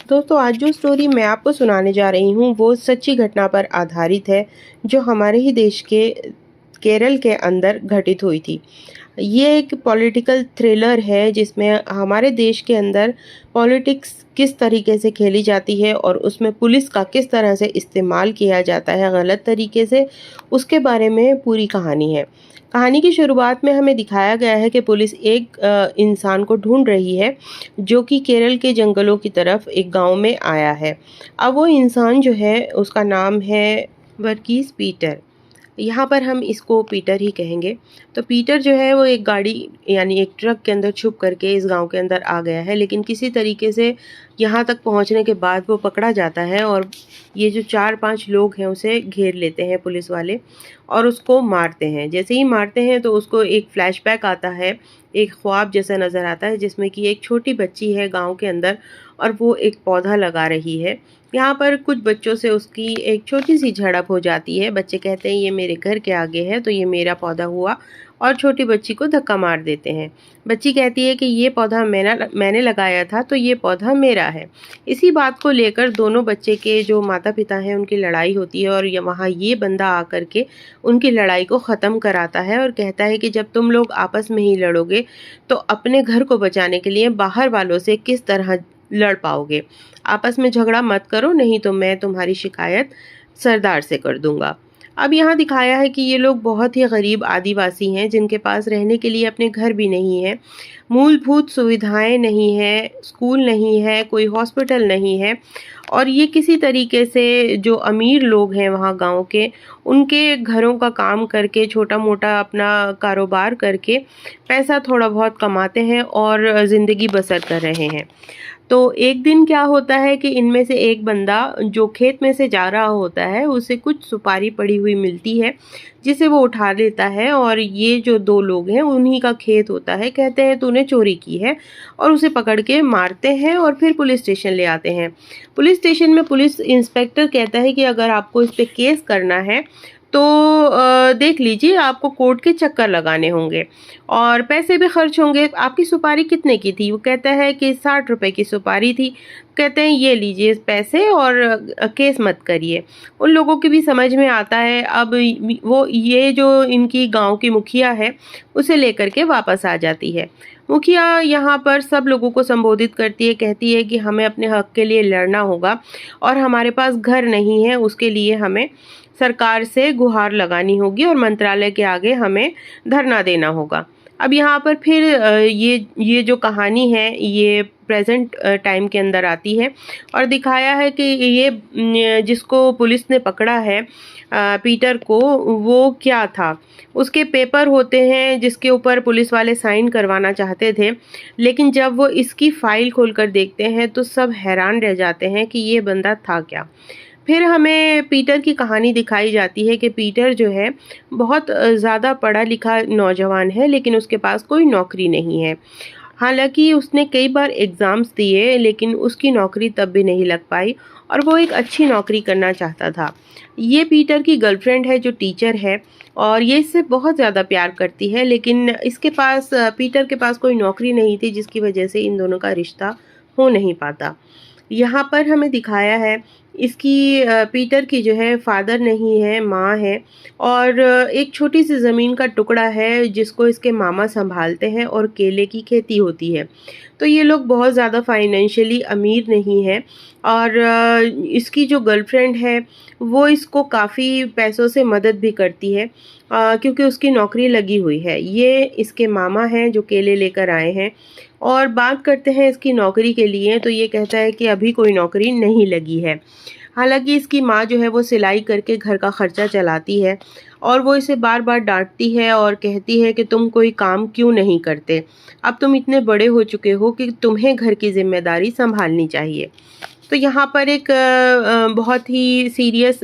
दोस्तों आज जो स्टोरी मैं आपको सुनाने जा रही हूँ वो सच्ची घटना पर आधारित है जो हमारे ही देश के केरल के अंदर घटित हुई थी। ये एक पॉलिटिकल थ्रिलर है जिसमें हमारे देश के अंदर पॉलिटिक्स किस तरीके से खेली जाती है और उसमें पुलिस का किस तरह से इस्तेमाल किया जाता है गलत तरीके से, उसके बारे में पूरी कहानी है। कहानी की शुरुआत में हमें दिखाया गया है कि पुलिस एक इंसान को ढूंढ रही है जो कि केरल के जंगलों की तरफ एक गांव में आया है। अब वो इंसान जो है उसका नाम है वर्गीस पीटर। यहाँ पर हम इसको पीटर ही कहेंगे। तो पीटर जो है वो एक गाड़ी यानी एक ट्रक के अंदर छुप करके इस गांव के अंदर आ गया है, लेकिन किसी तरीके से यहाँ तक पहुँचने के बाद वो पकड़ा जाता है और ये जो 4-5 लोग हैं उसे घेर लेते हैं पुलिस वाले और उसको मारते हैं। जैसे ही मारते हैं तो उसको एक फ्लैशबैक आता है, एक ख्वाब जैसा नज़र आता है जिसमें कि एक छोटी बच्ची है गाँव के अंदर और वो एक पौधा लगा रही है। यहाँ पर कुछ बच्चों से उसकी एक छोटी सी झड़प हो जाती है। बच्चे कहते हैं ये मेरे घर के आगे है तो ये मेरा पौधा हुआ और छोटी बच्ची को धक्का मार देते हैं। बच्ची कहती है कि ये पौधा मैंने लगाया था तो ये पौधा मेरा है। इसी बात को लेकर दोनों बच्चे के जो माता पिता हैं उनकी लड़ाई होती है और वहाँ ये बंदा आकर के उनकी लड़ाई को ख़त्म कराता है और कहता है कि जब तुम लोग आपस में ही लड़ोगे तो अपने घर को बचाने के लिए बाहर वालों से किस तरह लड़ पाओगे। आपस में झगड़ा मत करो, नहीं तो मैं तुम्हारी शिकायत सरदार से कर दूंगा। अब यहाँ दिखाया है कि ये लोग बहुत ही गरीब आदिवासी हैं जिनके पास रहने के लिए अपने घर भी नहीं है, मूलभूत सुविधाएं नहीं है, स्कूल नहीं है, कोई हॉस्पिटल नहीं है और ये किसी तरीके से जो अमीर लोग हैं वहाँ गांव के उनके घरों का काम करके छोटा मोटा अपना कारोबार करके पैसा थोड़ा बहुत कमाते हैं और ज़िंदगी बसर कर रहे हैं। तो एक दिन क्या होता है कि इनमें से एक बंदा जो खेत में से जा रहा होता है उसे कुछ सुपारी पड़ी हुई मिलती है जिसे वो उठा लेता है और ये जो दो लोग हैं उन्हीं का खेत होता है। कहते हैं तूने चोरी की है और उसे पकड़ के मारते हैं और फिर पुलिस स्टेशन ले आते हैं। पुलिस स्टेशन में पुलिस इंस्पेक्टर कहता है कि अगर आपको इस पे केस करना है तो देख लीजिए, आपको कोर्ट के चक्कर लगाने होंगे और पैसे भी खर्च होंगे। आपकी सुपारी कितने की थी? वो कहता है कि 60 रुपए की सुपारी थी। कहते हैं ये लीजिए पैसे और केस मत करिए। उन लोगों की भी समझ में आता है। अब वो ये जो इनकी गांव की मुखिया है उसे लेकर के वापस आ जाती है। मुखिया यहाँ पर सब लोगों को संबोधित करती है, कहती है कि हमें अपने हक के लिए लड़ना होगा और हमारे पास घर नहीं है, उसके लिए हमें सरकार से गुहार लगानी होगी और मंत्रालय के आगे हमें धरना देना होगा। अब यहाँ पर फिर ये जो कहानी है ये प्रेजेंट टाइम के अंदर आती है और दिखाया है कि ये जिसको पुलिस ने पकड़ा है पीटर को, वो क्या था। उसके पेपर होते हैं जिसके ऊपर पुलिस वाले साइन करवाना चाहते थे, लेकिन जब वो इसकी फाइल खोलकर देखते हैं तो सब हैरान रह जाते हैं कि ये बंदा था क्या। फिर हमें पीटर की कहानी दिखाई जाती है कि पीटर जो है बहुत ज़्यादा पढ़ा लिखा नौजवान है लेकिन उसके पास कोई नौकरी नहीं है। हालांकि उसने कई बार एग्ज़ाम्स दिए लेकिन उसकी नौकरी तब भी नहीं लग पाई और वो एक अच्छी नौकरी करना चाहता था। ये पीटर की गर्लफ्रेंड है जो टीचर है और ये इससे बहुत ज़्यादा प्यार करती है, लेकिन इसके पास पीटर के पास कोई नौकरी नहीं थी जिसकी वजह से इन दोनों का रिश्ता हो नहीं पाता। यहाँ पर हमें दिखाया है इसकी पीटर की जो है फादर नहीं है, माँ है और एक छोटी सी ज़मीन का टुकड़ा है जिसको इसके मामा संभालते हैं और केले की खेती होती है। तो ये लोग बहुत ज़्यादा फाइनेंशियली अमीर नहीं है और इसकी जो गर्लफ्रेंड है वो इसको काफ़ी पैसों से मदद भी करती है क्योंकि उसकी नौकरी लगी हुई है। ये इसके मामा हैं जो केले लेकर आए हैं और बात करते हैं इसकी नौकरी के लिए तो ये कहता है कि अभी कोई नौकरी नहीं लगी है। हालांकि इसकी माँ जो है वो सिलाई करके घर का खर्चा चलाती है और वो इसे बार बार डांटती है और कहती है कि तुम कोई काम क्यों नहीं करते, अब तुम इतने बड़े हो चुके हो कि तुम्हें घर की जिम्मेदारी संभालनी चाहिए। तो यहाँ पर एक बहुत ही सीरियस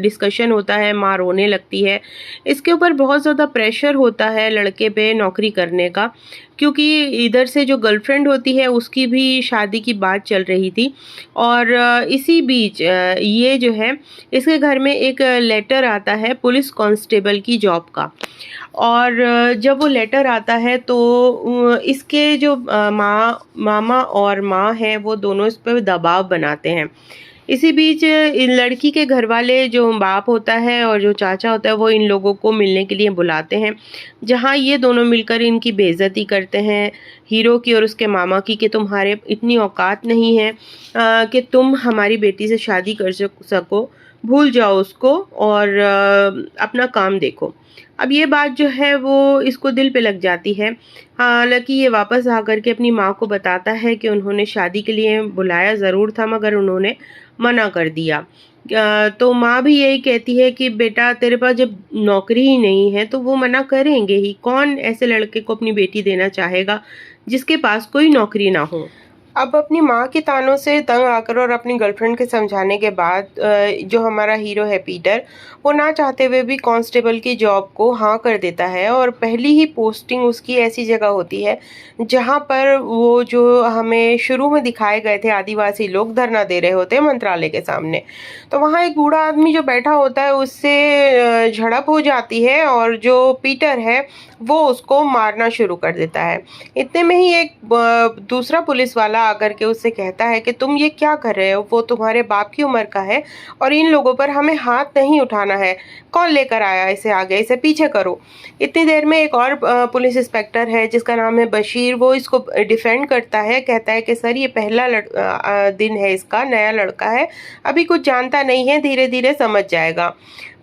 डिस्कशन होता है, माँ रोने लगती है। इसके ऊपर बहुत ज़्यादा प्रेशर होता है लड़के पे नौकरी करने का, क्योंकि इधर से जो गर्लफ्रेंड होती है उसकी भी शादी की बात चल रही थी और इसी बीच ये जो है इसके घर में एक लेटर आता है पुलिस कांस्टेबल की जॉब का और जब वो लेटर आता है तो इसके जो मामा और माँ हैं वो दोनों इस पर दबाव बनाते हैं। इसी बीच इन लड़की के घर वाले, जो बाप होता है और जो चाचा होता है, वो इन लोगों को मिलने के लिए बुलाते हैं, जहाँ ये दोनों मिलकर इनकी बेइज्जती करते हैं, हीरो की और उसके मामा की, कि तुम्हारे इतनी औकात नहीं है कि तुम हमारी बेटी से शादी कर सको, भूल जाओ उसको और अपना काम देखो। अब ये बात जो है वो इसको दिल पे लग जाती है। हालांकि ये वापस आकर के अपनी माँ को बताता है कि उन्होंने शादी के लिए बुलाया ज़रूर था, मगर उन्होंने मना कर दिया। तो माँ भी यही कहती है कि बेटा, तेरे पास जब नौकरी ही नहीं है तो वो मना करेंगे ही। कौन ऐसे लड़के को अपनी बेटी देना चाहेगा जिसके पास कोई नौकरी ना हो। अब अपनी माँ के तानों से तंग आकर और अपनी गर्लफ्रेंड के समझाने के बाद जो हमारा हीरो है पीटर, वो ना चाहते हुए भी कांस्टेबल की जॉब को हाँ कर देता है। और पहली ही पोस्टिंग उसकी ऐसी जगह होती है जहाँ पर वो, जो हमें शुरू में दिखाए गए थे, आदिवासी लोग धरना दे रहे होते हैं मंत्रालय के सामने। तो वहाँ एक बूढ़ा आदमी जो बैठा होता है उससे झड़प हो जाती है और जो पीटर है वो उसको मारना शुरू कर देता है। इतने में ही एक दूसरा पुलिस वाला आकर के उससे कहता है कि तुम ये क्या कर रहे हो, वो तुम्हारे बाप की उम्र का है और इन लोगों पर हमें हाथ नहीं उठाना है। कौन लेकर आया इसे आगे, इसे पीछे करो। इतनी देर में एक और पुलिस इंस्पेक्टर है जिसका नाम है बशीर, वो इसको डिफेंड करता है, कहता है कि सर ये पहला दिन है इसका, नया लड़का है, अभी कुछ जानता नहीं है, धीरे धीरे समझ जाएगा।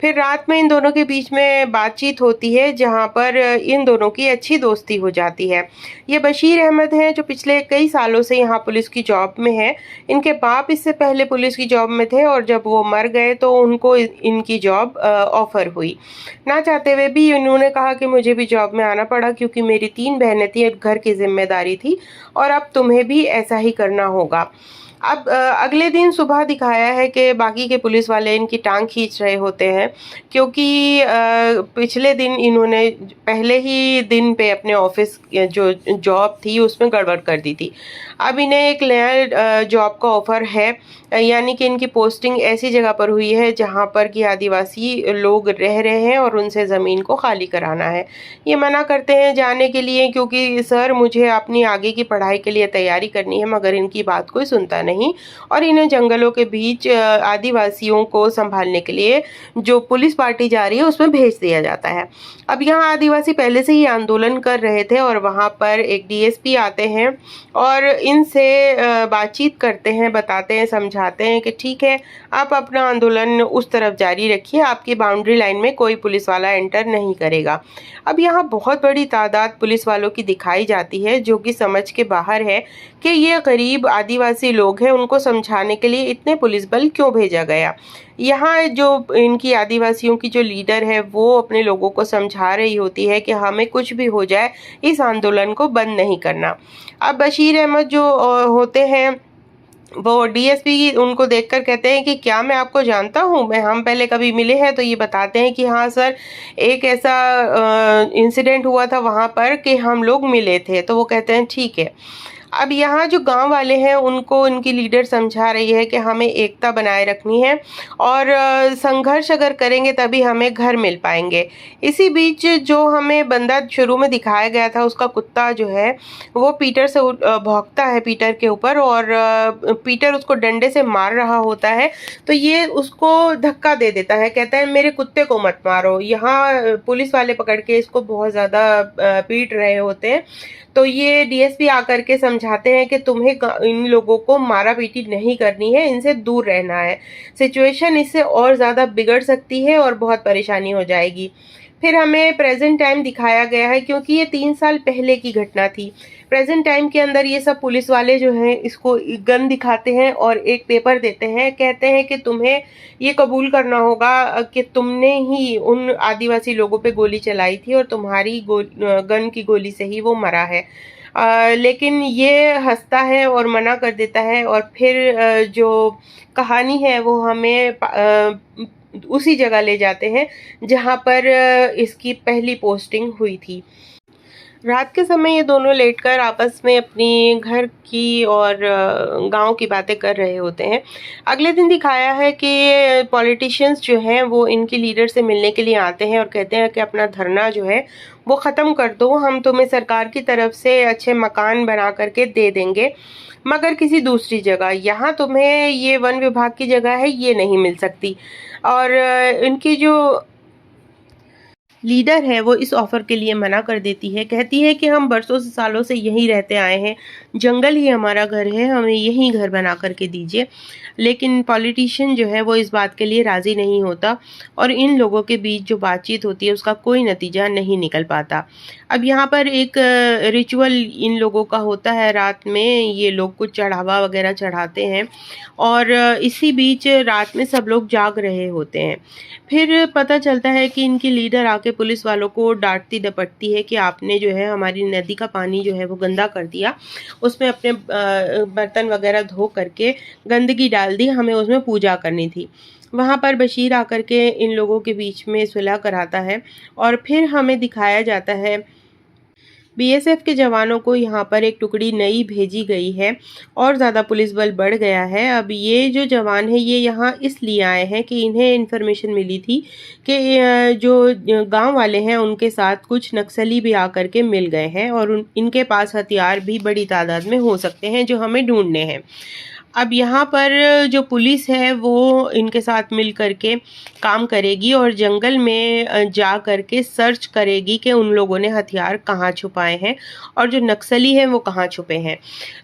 फिर रात में इन दोनों के बीच में बातचीत होती है जहाँ पर इन दोनों की अच्छी दोस्ती हो जाती है। ये बशीर अहमद हैं जो पिछले कई सालों से यहाँ पुलिस की जॉब में है। इनके बाप इससे पहले पुलिस की जॉब में थे और जब वो मर गए तो उनको इनकी जॉब ऑफर हुई। ना चाहते हुए भी इन्होंने कहा कि मुझे भी जॉब में आना पड़ा क्योंकि मेरी 3 बहनें थी, एक घर की जिम्मेदारी थी और अब तुम्हें भी ऐसा ही करना होगा। अब अगले दिन सुबह दिखाया है कि बाकी के पुलिस वाले इनकी टांग खींच रहे होते हैं क्योंकि पिछले दिन इन्होंने पहले ही दिन पे अपने ऑफिस जो जॉब थी उसमें गड़बड़ कर दी थी। अब इन्हें एक नया जॉब का ऑफर है, यानी कि इनकी पोस्टिंग ऐसी जगह पर हुई है जहाँ पर कि आदिवासी लोग रह रहे हैं और उनसे ज़मीन को खाली कराना है। ये मना करते हैं जाने के लिए क्योंकि सर मुझे अपनी आगे की पढ़ाई के लिए तैयारी करनी है, मगर इनकी बात कोई सुनता नहीं और इन्हें जंगलों के बीच आदिवासियों को संभालने के लिए जो पुलिस पार्टी जा रही है उसमें भेज दिया जाता है। अब यहाँ आदिवासी पहले से ही आंदोलन कर रहे थे और वहाँ पर एक डीएसपी आते हैं और इनसे बातचीत करते हैं, बताते हैं, समझाते हैं कि ठीक है आप अपना आंदोलन उस तरफ जारी रखिए, आपकी बाउंड्री लाइन में कोई पुलिस वाला एंटर नहीं करेगा। अब यहाँ बहुत बड़ी तादाद पुलिस वालों की दिखाई जाती है जो कि समझ के बाहर है कि ये गरीब आदिवासी लोग हैं, उनको समझाने के लिए इतने पुलिस बल क्यों भेजा गया। यहाँ जो इनकी आदिवासियों की जो लीडर है वो अपने लोगों को समझा रही होती है कि हमें कुछ भी हो जाए इस आंदोलन को बंद नहीं करना। अब बशीर अहमद जो होते हैं वो डीएसपी उनको देखकर कहते हैं कि क्या मैं आपको जानता हूँ, हम पहले कभी मिले हैं। तो ये बताते हैं कि हाँ सर, एक ऐसा इंसिडेंट हुआ था वहाँ पर कि हम लोग मिले थे। तो वो कहते हैं ठीक है। अब यहाँ जो गांव वाले हैं उनको उनकी लीडर समझा रही है कि हमें एकता बनाए रखनी है और संघर्ष अगर करेंगे तभी हमें घर मिल पाएंगे। इसी बीच जो हमें बंदा शुरू में दिखाया गया था उसका कुत्ता जो है वो पीटर से भौंकता है पीटर के ऊपर और पीटर उसको डंडे से मार रहा होता है तो ये उसको धक्का दे देता है, कहता है मेरे कुत्ते को मत मारो। यहाँ पुलिस वाले पकड़ के इसको बहुत ज़्यादा पीट रहे होते हैं। तो ये डीएसपी आकर के समझाते हैं कि तुम्हें इन लोगों को मारा पीटी नहीं करनी है, इनसे दूर रहना है, सिचुएशन इससे और ज़्यादा बिगड़ सकती है और बहुत परेशानी हो जाएगी। फिर हमें प्रेजेंट टाइम दिखाया गया है क्योंकि ये 3 साल पहले की घटना थी। प्रेजेंट टाइम के अंदर ये सब पुलिस वाले जो हैं इसको गन दिखाते हैं और एक पेपर देते हैं, कहते हैं कि तुम्हें ये कबूल करना होगा कि तुमने ही उन आदिवासी लोगों पे गोली चलाई थी और तुम्हारी गन की गोली से ही वो मरा है। लेकिन ये हंसता है और मना कर देता है और फिर जो कहानी है वो हमें उसी जगह ले जाते हैं जहाँ पर इसकी पहली पोस्टिंग हुई थी। रात के समय ये दोनों लेटकर आपस में अपनी घर की और गांव की बातें कर रहे होते हैं। अगले दिन दिखाया है कि पॉलिटिशियंस जो हैं वो इनकी लीडर से मिलने के लिए आते हैं और कहते हैं कि अपना धरना जो है वो ख़त्म कर दो, हम तुम्हें सरकार की तरफ से अच्छे मकान बना करके दे देंगे, मगर किसी दूसरी जगह, यहाँ तुम्हें ये वन विभाग की जगह है ये नहीं मिल सकती। और इनकी जो लीडर है वो इस ऑफ़र के लिए मना कर देती है, कहती है कि हम बरसों से सालों से यहीं रहते आए हैं, जंगल ही हमारा घर है, हमें यहीं घर बना कर के दीजिए। लेकिन पॉलिटिशियन जो है वो इस बात के लिए राज़ी नहीं होता और इन लोगों के बीच जो बातचीत होती है उसका कोई नतीजा नहीं निकल पाता। अब यहाँ पर एक रिचुअल इन लोगों का होता है, रात में ये लोग कुछ चढ़ावा वगैरह चढ़ाते हैं और इसी बीच रात में सब लोग जाग रहे होते हैं। फिर पता चलता है कि इनकी लीडर आके पुलिस वालों को डांटती डपटती है कि आपने जो है हमारी नदी का पानी जो है वो गंदा कर दिया, उसमें अपने बर्तन वगैरह धो करके गंदगी डाल दी, हमें उसमें पूजा करनी थी। वहाँ पर बशीर आकर के इन लोगों के बीच में सुलह कराता है और फिर हमें दिखाया जाता है बीएसएफ के जवानों को यहाँ पर एक टुकड़ी नई भेजी गई है और ज़्यादा पुलिस बल बढ़ गया है। अब ये जो जवान है ये यहाँ इसलिए आए हैं कि इन्हें इन्फॉर्मेशन मिली थी कि जो गांव वाले हैं उनके साथ कुछ नक्सली भी आकर के मिल गए हैं और इनके पास हथियार भी बड़ी तादाद में हो सकते हैं जो हमें ढूंढने हैं। अब यहाँ पर जो पुलिस है वो इनके साथ मिल कर के काम करेगी और जंगल में जा कर के सर्च करेगी कि उन लोगों ने हथियार कहाँ छुपाए हैं और जो नक्सली हैं वो कहाँ छुपे हैं।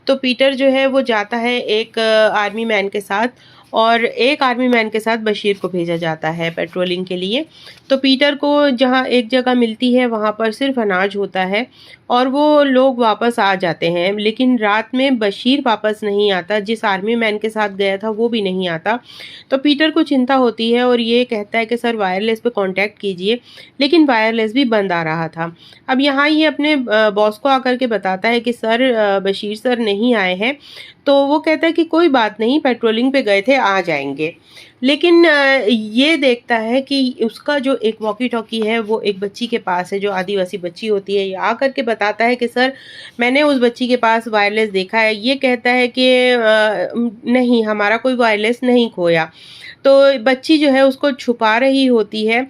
तो पीटर जो है वो जाता है एक आर्मी मैन के साथ और एक आर्मी मैन के साथ बशीर को भेजा जाता है पेट्रोलिंग के लिए। तो पीटर को जहाँ एक जगह मिलती है वहाँ पर सिर्फ अनाज होता है और वो लोग वापस आ जाते हैं, लेकिन रात में बशीर वापस नहीं आता, जिस आर्मी मैन के साथ गया था वो भी नहीं आता। तो पीटर को चिंता होती है और ये कहता है कि सर वायरलेस पे कांटेक्ट कीजिए, लेकिन वायरलेस भी बंद आ रहा था। अब यहाँ ये अपने बॉस को आकर के बताता है कि सर बशीर सर नहीं आए हैं। तो वो कहता है कि कोई बात नहीं, पेट्रोलिंग पे गए थे, आ जाएंगे। लेकिन ये देखता है कि उसका जो एक वॉकी टॉकी है वो एक बच्ची के पास है जो आदिवासी बच्ची होती है। ये आकर के बताता है कि सर मैंने उस बच्ची के पास वायरलेस देखा है। ये कहता है कि नहीं, हमारा कोई वायरलेस नहीं खोया। तो बच्ची जो है उसको छुपा रही होती है।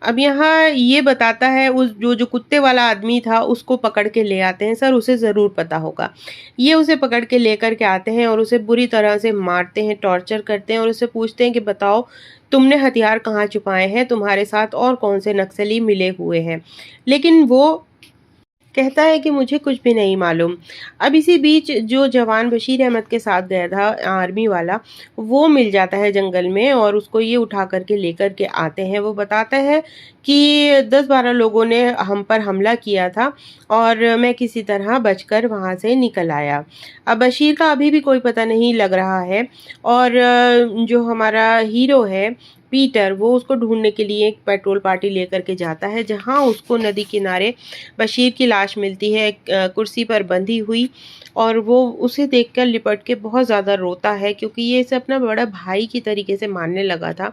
अब यहाँ ये बताता है उस जो कुत्ते वाला आदमी था उसको पकड़ के ले आते हैं, सर उसे ज़रूर पता होगा। ये उसे पकड़ के लेकर के आते हैं और उसे बुरी तरह से मारते हैं, टॉर्चर करते हैं और उससे पूछते हैं कि बताओ तुमने हथियार कहाँ छुपाए हैं, तुम्हारे साथ और कौन से नक्सली मिले हुए हैं। लेकिन वो कहता है कि मुझे कुछ भी नहीं मालूम। अब इसी बीच जो जवान बशीर अहमद के साथ गया था आर्मी वाला, वो मिल जाता है जंगल में और उसको ये उठा करके लेकर के आते हैं। वो बताता है कि 10-12 लोगों ने हम पर हमला किया था और मैं किसी तरह बचकर वहाँ से निकल आया। अब बशीर का अभी भी कोई पता नहीं लग रहा है और जो हमारा हीरो है पीटर, वो उसको ढूंढने के लिए एक पेट्रोल पार्टी लेकर के जाता है जहाँ उसको नदी किनारे बशीर की लाश मिलती है कुर्सी पर बंधी हुई और वो उसे देखकर लिपट के बहुत ज़्यादा रोता है क्योंकि ये इसे अपना बड़ा भाई की तरीके से मानने लगा था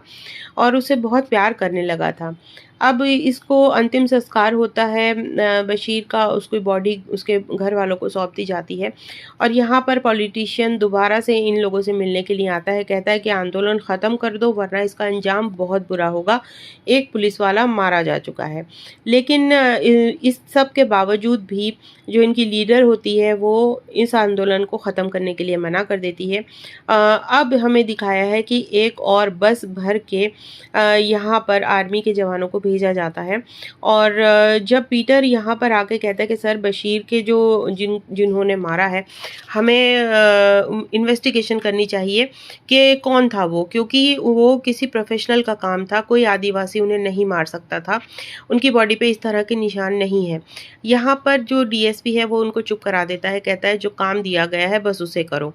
और उसे बहुत प्यार करने लगा था। अब इसको अंतिम संस्कार होता है बशीर का, उसकी बॉडी उसके घर वालों को सौंप दी जाती है और यहाँ पर पॉलिटिशियन दोबारा से इन लोगों से मिलने के लिए आता है। कहता है कि आंदोलन ख़त्म कर दो वरना इसका अंजाम बहुत बुरा होगा, एक पुलिस वाला मारा जा चुका है। लेकिन इस सब के बावजूद भी जो इनकी लीडर होती है वो इस आंदोलन को ख़त्म करने के लिए मना कर देती है। अब हमें दिखाया है कि एक और बस भर के यहाँ पर आर्मी के जवानों को भेजा जाता है और जब पीटर यहाँ पर आके कहता है कि सर बशीर के जो जिन्होंने मारा है, हमें इन्वेस्टिगेशन करनी चाहिए कि कौन था वो, क्योंकि वो किसी प्रोफेशनल का काम था, कोई आदिवासी उन्हें नहीं मार सकता था, उनकी बॉडी पे इस तरह के निशान नहीं है। यहाँ पर जो डीएसपी है वो उनको चुप करा देता है, कहता है जो काम दिया गया है बस उसे करो।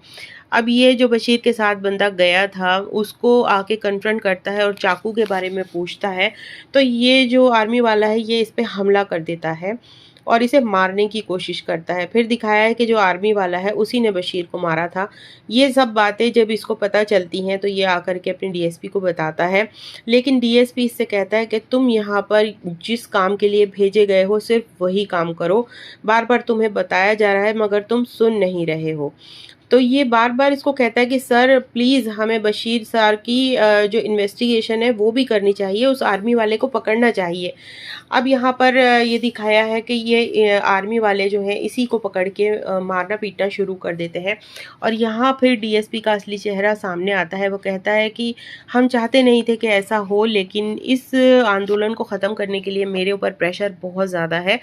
अब ये जो बशीर के साथ बंदा गया था उसको आके कन्फ्रंट करता है और चाकू के बारे में पूछता है, तो ये जो आर्मी वाला है ये इस पे हमला कर देता है और इसे मारने की कोशिश करता है। फिर दिखाया है कि जो आर्मी वाला है उसी ने बशीर को मारा था। ये सब बातें जब इसको पता चलती हैं तो ये आकर के अपने डीएसपी को बताता है, लेकिन डीएसपी इससे कहता है कि तुम यहाँ पर जिस काम के लिए भेजे गए हो सिर्फ वही काम करो, बार बार तुम्हें बताया जा रहा है मगर तुम सुन नहीं रहे हो। तो ये बार-बार इसको कहता है कि सर प्लीज़ हमें बशीर सर की जो इन्वेस्टिगेशन है वो भी करनी चाहिए, उस आर्मी वाले को पकड़ना चाहिए। अब यहाँ पर ये दिखाया है कि ये आर्मी वाले जो हैं इसी को पकड़ के मारना-पीटना शुरू कर देते हैं और यहाँ फिर डीएसपी का असली चेहरा सामने आता है। वो कहता है कि हम चाहते नहीं थे कि ऐसा हो, लेकिन इस आंदोलन को ख़त्म करने के लिए मेरे ऊपर प्रेशर बहुत ज़्यादा है।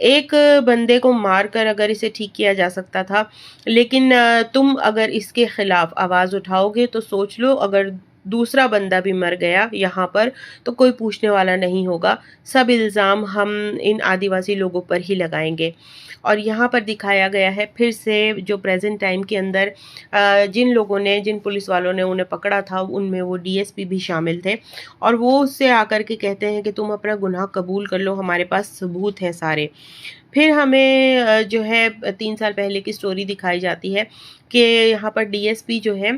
एक बंदे को मारकर अगर इसे ठीक किया जा सकता था, लेकिन तुम अगर इसके खिलाफ आवाज़ उठाओगे तो सोच लो अगर दूसरा बंदा भी मर गया यहाँ पर तो कोई पूछने वाला नहीं होगा, सब इल्ज़ाम हम इन आदिवासी लोगों पर ही लगाएंगे। और यहाँ पर दिखाया गया है फिर से जो प्रेजेंट टाइम के अंदर जिन लोगों ने, जिन पुलिस वालों ने उन्हें पकड़ा था उनमें वो डीएसपी भी शामिल थे और वो उससे आकर के कहते हैं कि तुम अपना गुनाह कबूल कर लो, हमारे पास सबूत हैं सारे। फिर हमें जो है 3 साल पहले की स्टोरी दिखाई जाती है कि यहाँ पर डीएसपी जो है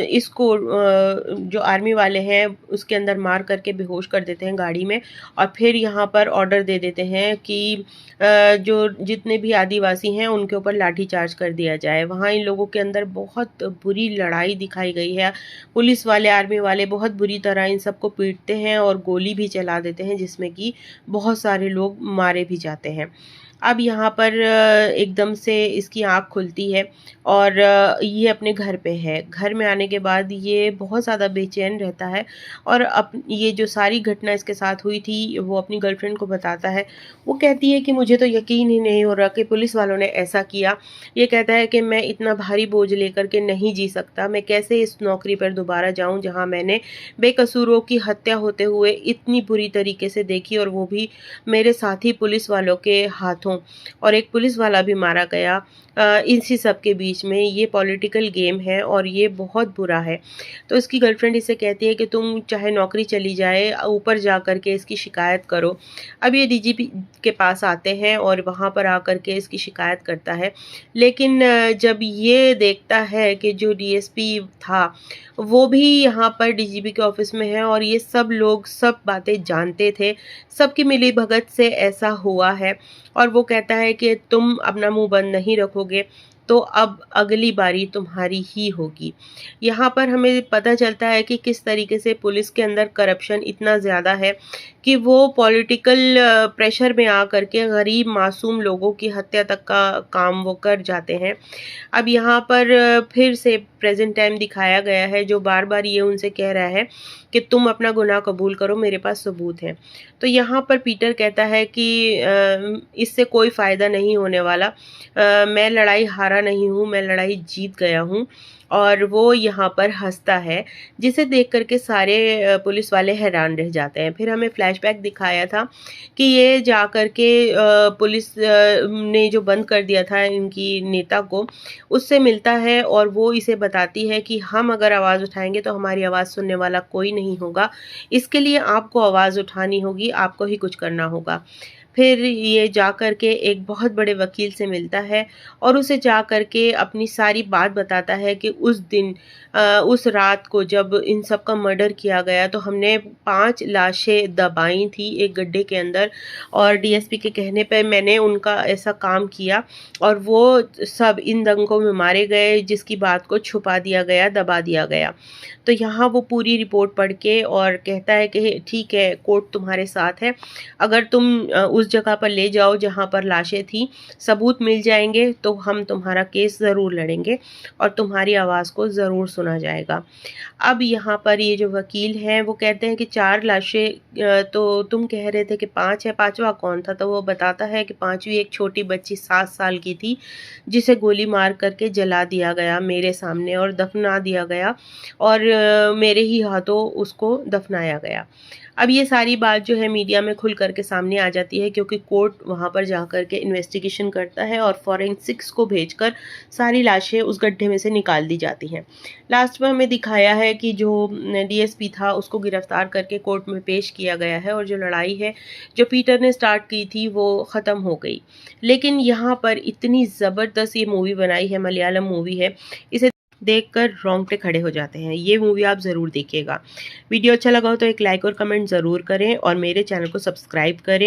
इसको जो आर्मी वाले हैं उसके अंदर मार करके बेहोश कर देते हैं गाड़ी में और फिर यहाँ पर ऑर्डर दे देते हैं कि जो जितने भी आदिवासी हैं उनके ऊपर लाठीचार्ज कर दिया जाए। वहाँ इन लोगों के अंदर बहुत बुरी लड़ाई दिखाई गई है। पुलिस वाले, आर्मी वाले बहुत बुरी तरह इन सबको पीटते हैं और गोली भी चला देते हैं जिसमें कि बहुत सारे लोग मारे भी जाते हैं। अब यहाँ पर एकदम से इसकी आँख खुलती है और ये अपने घर पे है। घर में आने के बाद ये बहुत ज़्यादा बेचैन रहता है और ये जो सारी घटना इसके साथ हुई थी वो अपनी गर्लफ्रेंड को बताता है। वो कहती है कि मुझे तो यकीन ही नहीं हो रहा कि पुलिस वालों ने ऐसा किया। ये कहता है कि मैं इतना भारी बोझ लेकर के नहीं जी सकता, मैं कैसे इस नौकरी पर दोबारा जाऊँ जहाँ मैंने बेकसूरों की हत्या होते हुए इतनी बुरी तरीके से देखी और वो भी मेरे साथी पुलिस वालों के हाथों, और एक पुलिस वाला भी मारा गया। इसी सब के बीच में ये पॉलिटिकल गेम है और ये बहुत बुरा है। तो इसकी गर्लफ्रेंड इसे कहती है कि तुम चाहे नौकरी चली जाए, ऊपर जा कर के इसकी शिकायत करो। अब ये डीजीपी के पास आते हैं और वहाँ पर आकर के इसकी शिकायत करता है। लेकिन जब ये देखता है कि जो डीएसपी था वो भी यहाँ पर डीजीपी के ऑफिस में है और ये सब लोग सब बातें जानते थे, सबकी मिलीभगत से ऐसा हुआ है और वो कहता है कि तुम अपना मुंह बंद नहीं रखोगे तो अब अगली बारी तुम्हारी ही होगी। यहाँ पर हमें पता चलता है कि किस तरीके से पुलिस के अंदर करप्शन इतना ज़्यादा है कि वो पॉलिटिकल प्रेशर में आ करके गरीब मासूम लोगों की हत्या तक का काम वो कर जाते हैं। अब यहाँ पर फिर से प्रेजेंट टाइम दिखाया गया है जो बार बार ये उनसे कह रहा है कि तुम अपना गुनाह कबूल करो, मेरे पास सबूत है। तो यहाँ पर पीटर कहता है कि इससे कोई फ़ायदा नहीं होने वाला, मैं लड़ाई हारा नहीं हूँ, मैं लड़ाई जीत गया हूँ। और वो यहाँ पर हंसता है जिसे देख करके सारे पुलिस वाले हैरान रह जाते हैं। फिर हमें फ्लैशबैक दिखाया था कि ये जा कर के पुलिस ने जो बंद कर दिया था इनकी नेता को, उससे मिलता है और वो इसे बताती है कि हम अगर आवाज़ उठाएंगे तो हमारी आवाज़ सुनने वाला कोई नहीं होगा, इसके लिए आपको आवाज़ उठानी होगी, आपको ही कुछ करना होगा। फिर ये जा कर के एक बहुत बड़े वकील से मिलता है और उसे जा कर के अपनी सारी बात बताता है कि उस दिन उस रात को जब इन सब का मर्डर किया गया तो हमने 5 लाशें दबाई थी एक गड्ढे के अंदर और डीएसपी के कहने पे मैंने उनका ऐसा काम किया और वो सब इन दंगों में मारे गए जिसकी बात को छुपा दिया गया, दबा दिया गया। तो यहाँ वो पूरी रिपोर्ट पढ़ के और कहता है कि ठीक है, कोर्ट तुम्हारे साथ है, अगर तुम उस जगह पर ले जाओ जहाँ पर लाशें थी, सबूत मिल जाएंगे तो हम तुम्हारा केस ज़रूर लड़ेंगे और तुम्हारी आवाज़ को ज़रूर सुना जाएगा। अब यहाँ पर ये जो वकील हैं वो कहते हैं कि 4 लाशें तो तुम कह रहे थे कि 5 है, 5वां कौन था? तो वो बताता है कि 5वीं एक छोटी बच्ची 7 साल की थी जिसे गोली मार करके जला दिया गया मेरे सामने और दफना दिया गया और मेरे ही हाथों उसको दफनाया गया। अब ये सारी बात जो है मीडिया में खुल करके सामने आ जाती है, क्योंकि कोर्ट वहाँ पर जा कर के इन्वेस्टिगेशन करता है और फॉरेंसिक्स को भेजकर सारी लाशें उस गड्ढे में से निकाल दी जाती हैं। लास्ट में हमें दिखाया है कि जो डीएसपी था उसको गिरफ्तार करके कोर्ट में पेश किया गया है और जो लड़ाई है जो पीटर ने स्टार्ट की थी वो ख़त्म हो गई। लेकिन यहाँ पर इतनी ज़बरदस्त ये मूवी बनाई है, मलयालम मूवी है, इसे देखकर रोंगटे खड़े हो जाते हैं। ये मूवी आप ज़रूर देखिएगा। वीडियो अच्छा लगा हो तो एक लाइक और कमेंट ज़रूर करें और मेरे चैनल को सब्सक्राइब करें।